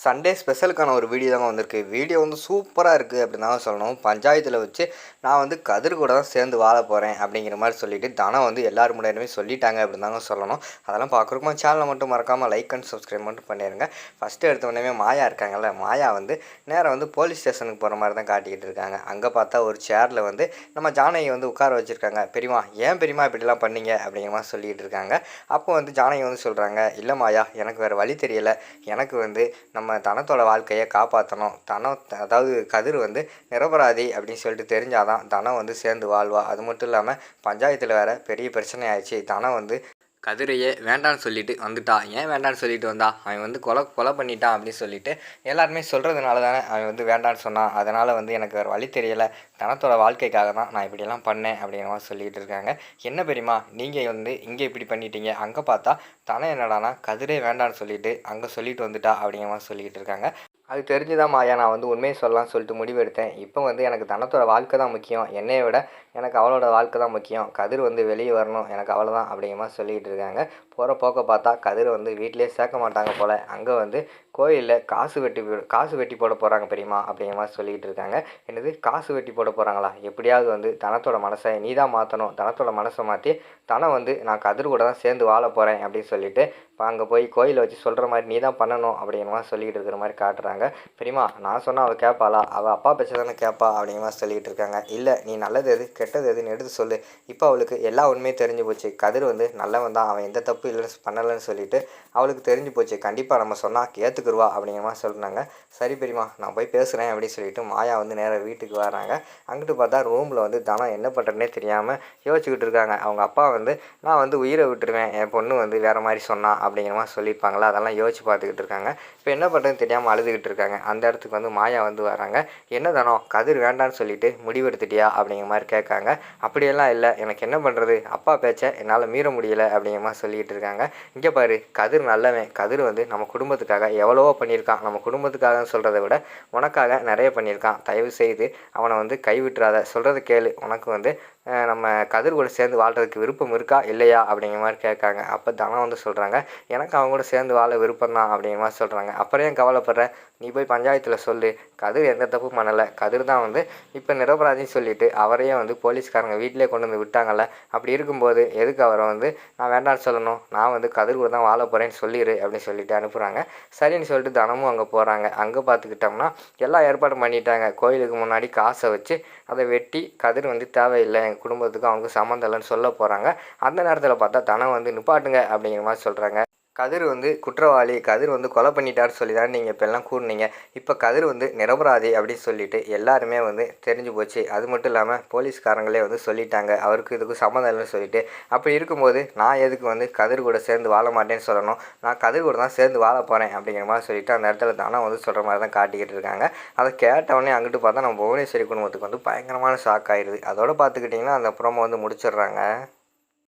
Sunday ஸ்பெஷலுக்கான ஒரு video தாங்க வந்திருக்கு. வீடியோ வந்து சூப்பராக இருக்குது அப்படின்னு தாங்க சொல்லணும். பஞ்சாயத்தில் வச்சு நான் வந்து கதிர் கூட தான் சேர்ந்து வாழ போகிறேன் அப்படிங்கிற மாதிரி சொல்லிட்டு தனம் வந்து எல்லார் முன்னாடியுமே சொல்லிட்டாங்க அப்படின்னு தாங்க சொல்லணும். அதெல்லாம் பார்க்குறோமா சேனலை மட்டும் மறக்காமல் லைக் அண்ட் சப்ஸ்கிரைப் மட்டும் பண்ணிடுங்க. ஃபஸ்ட்டு எடுத்த உடனே மாயா இருக்காங்கல்ல, மாயா வந்து நேராக வந்து போலீஸ் ஸ்டேஷனுக்கு போகிற மாதிரி தான் காட்டிக்கிட்டு இருக்காங்க. அங்கே பார்த்தா ஒரு சேரில் வந்து நம்ம ஜானகி வந்து உட்கார வச்சுருக்காங்க. பெரியமா ஏன் பெரியமா இப்படிலாம் பண்ணீங்க அப்படிங்கிற மாதிரி சொல்லிகிட்டு இருக்காங்க. அப்போ வந்து ஜானகி வந்து சொல்கிறாங்க, இல்லை மாயா எனக்கு வேறு வழி தெரியலை, எனக்கு வந்து நம்ம தனத்தோட வாழ்க்கையை காப்பாற்றணும். அதாவது கதிர் வந்து நிரபராதி அப்படின்னு சொல்லிட்டு தெரிஞ்சாதான் தனம் வந்து சேர்ந்து வாழ்வா. அது மட்டும் இல்லாமல் பஞ்சாயத்தில் வேறு பெரிய பிரச்சனை ஆயிடுச்சு. தனம் வந்து கதிரையே வேண்டான்னு சொல்லிட்டு வந்துட்டா. ஏன் வேண்டான்னு சொல்லிட்டு வந்தா? அவன் வந்து கொலை பண்ணிட்டான் அப்படின்னு சொல்லிட்டு எல்லாருமே சொல்கிறதுனால தானே அவன் வந்து வேண்டான்னு சொன்னான். அதனால் வந்து எனக்கு வேறு வழி தெரியலை, தனத்தோட வாழ்க்கைக்காக தான் நான் இப்படியெல்லாம் பண்ணேன் அப்படிங்கிற மாதிரி சொல்லிகிட்டு இருக்காங்க. என்ன பெரியமா நீங்கள் வந்து இங்கே இப்படி பண்ணிட்டீங்க, அங்கே பார்த்தா தனம் என்னடானா கதிரே வேண்டான்னு சொல்லிட்டு அங்கே சொல்லிட்டு வந்துட்டா அப்படிங்கிற மாதிரி சொல்லிக்கிட்டு இருக்காங்க. அது தெரிஞ்சுதான் மாயா நான் வந்து உண்மையை சொல்லலாம்னு சொல்லிட்டு முடிவெடுத்தேன். இப்போ வந்து எனக்கு தனத்தோட வாழ்க்கை தான் முக்கியம், என்னையை விட எனக்கு அவளோட வாழ்க்கை தான் முக்கியம். கதிர் வந்து வெளியே வரணும், எனக்கு அவ்வளோதான் அப்படிங்கிற மாதிரி சொல்லிகிட்டு இருக்காங்க. போகிற போக்க பார்த்தா கதிரை வந்து வீட்டிலே சேர்க்க மாட்டாங்க போல். அங்கே வந்து கோயிலில் காசு வெட்டி போட போகிறாங்க பெரியமா அப்படிங்கிற மாதிரி சொல்லிகிட்டு இருக்காங்க. என்னது காசு வெட்டி போட போகிறாங்களா? எப்படியாவது வந்து தனத்தோட மனசை நீ தான் மாற்றணும், தனத்தோட மனசை மாற்றி தனம் வந்து நான் கதிர் கூட தான் சேர்ந்து வாழ போகிறேன் அப்படின்னு சொல்லிட்டு இப்போ அங்கே போய் கோயிலை வச்சு சொல்கிற மாதிரி நீ தான் பண்ணணும் அப்படிங்கிற மாதிரி சொல்லிகிட்டு இருக்கிற மாதிரி காட்டுறாங்க. பெரியமா நான் சொன்னால் அவள் கேட்பாளா? அவள் அப்பா பேச்ச தானே கேட்பா அப்படிங்கிற மாதிரி சொல்லிகிட்டு இருக்காங்க. இல்லை நீ நல்லது எது கெட்டது எதுன்னு எடுத்து சொல்லு. இப்போ அவளுக்கு எல்லா உண்மையும் தெரிஞ்சு போச்சு. கதிர் வந்து நல்லவன் தான், அவன் எந்த தப்பு இல்லைன்னு பண்ணலைன்னு சொல்லிட்டு அவளுக்கு தெரிஞ்சு போச்சு. கண்டிப்பாக நம்ம சொன்னால் ஏற்றுக்குருவா அப்படிங்கிற மாதிரி சொல்கிறாங்க. சரி பெரியமா நான் போய் பேசுகிறேன் அப்படின்னு சொல்லிட்டு மாயா வந்து நேராக வீட்டுக்கு வராங்க. அங்கிட்டு பார்த்தா ரூமில் வந்து தனம் என்ன பண்ணுறதுனே தெரியாமல் யோசிச்சுக்கிட்டு இருக்காங்க. அவங்க அப்பா வந்து நான் வந்து உயிரை விட்டுருவேன், என் பொண்ணு வந்து வேறு மாதிரி சொன்னா அப்படிங்கிற மாதிரி சொல்லியிருப்பாங்களா, அதெல்லாம் யோசிச்சு பார்த்துக்கிட்டு இருக்காங்க. இப்போ என்ன பண்ணுறதுன்னு தெரியாமல் அழுதுகிட்டு இருக்காங்க. அந்த இடத்துக்கு வந்து மாயா வந்து வராங்க. என்ன தனம் கதிர் வேண்டான்னு சொல்லிட்டு முடிவெடுத்துட்டியா அப்படிங்கிற மாதிரி கேட்காங்க. அப்படியெல்லாம் இல்லை, எனக்கு என்ன பண்ணுறது, அப்பா பேச்சை என்னால் மீற முடியலை அப்படிங்கிற மாதிரி சொல்லிகிட்டு இருக்காங்க. இங்கே பாரு கதிர் நல்லவன், கதிர் வந்து நம்ம குடும்பத்துக்காக எவ்வளவோ பண்ணியிருக்கான். நம்ம குடும்பத்துக்காகன்னு சொல்கிறத விட உனக்காக நிறைய பண்ணியிருக்கான். தயவு செய்து அவனை வந்து கைவிட்டுறாத, சொல்கிறத கேளு. உனக்கு வந்து நம்ம கதிர் கூட சேர்ந்து வாழ்கிறதுக்கு விருப்பம் இருக்கா இல்லையா அப்படிங்கிற மாதிரி கேட்காங்க. அப்போ தனம் வந்து சொல்கிறாங்க, எனக்கு அவங்க கூட சேர்ந்து வாழ விருப்பம் தான் அப்படிங்கிற மாதிரி சொல்கிறாங்க. அப்புறம் ஏன் கவலைப்படுற, நீ போய் பஞ்சாயத்தில் சொல்லு, கதிர் எந்த தப்பும் பண்ணலை, கதிர் தான் வந்து இப்போ நிரபராதின்னு சொல்லிவிட்டு அவரையும் வந்து போலீஸ்காரங்க வீட்டிலே கொண்டு வந்து விட்டாங்கல்ல. அப்படி இருக்கும்போது எதுக்கு அவரை வந்து நான் வேண்டான்னு சொல்லணும், நான் வந்து கதிர் கூட தான் வாழ போகிறேன்னு சொல்லிடு அப்படின்னு சொல்லிட்டு அனுப்புகிறாங்க. சரின்னு சொல்லிட்டு தனமும் அங்கே போகிறாங்க. அங்கே பார்த்துக்கிட்டோம்னா எல்லா ஏற்பாடும் பண்ணிட்டாங்க. கோயிலுக்கு முன்னாடி காசை வச்சு அதை வெட்டி கதிர் வந்து தேவையில்லை, எங்கள் குடும்பத்துக்கு அவங்க சம்மந்தம் இல்லைன்னு சொல்ல போகிறாங்க. அந்த நேரத்தில் பார்த்தா தனம் வந்து நிப்பாட்டுங்க அப்படிங்கிற மாதிரி சொல்கிறாங்க. கதிர் வந்து குற்றவாளி, கதிர் வந்து கொலை பண்ணிட்டாருன்னு சொல்லி தான் நீங்கள் இப்போ எல்லாம் கூறினீங்க. இப்போ கதிர் வந்து நிரபராதி அப்படின்னு சொல்லிட்டு எல்லாருமே வந்து தெரிஞ்சு போச்சு. அது மட்டும் இல்லாமல் போலீஸ்காரங்களே வந்து சொல்லிட்டாங்க அவருக்கு இதுக்கு சம்மந்தம் இல்லைன்னு சொல்லிட்டு. அப்படி இருக்கும்போது நான் எதுக்கு வந்து கதிர் கூட சேர்ந்து வாழ மாட்டேன்னு சொல்லணும், நான் கதிர் கூட தான் சேர்ந்து வாழ போகிறேன் அப்படிங்கிற மாதிரி சொல்லிட்டு அந்த இடத்துல தானே வந்து சொல்கிற மாதிரி தான் காட்டிக்கிட்டு இருக்காங்க. அதை கேட்டவொடனே அங்கிட்டு பார்த்தா நம்ம புவனேஸ்வரி குடும்பத்துக்கு வந்து பயங்கரமான ஷாக் ஆயிடுது. அதோடு பார்த்துக்கிட்டிங்கன்னா அந்த ப்ரோமோ வந்து முடிச்சிடுறாங்க.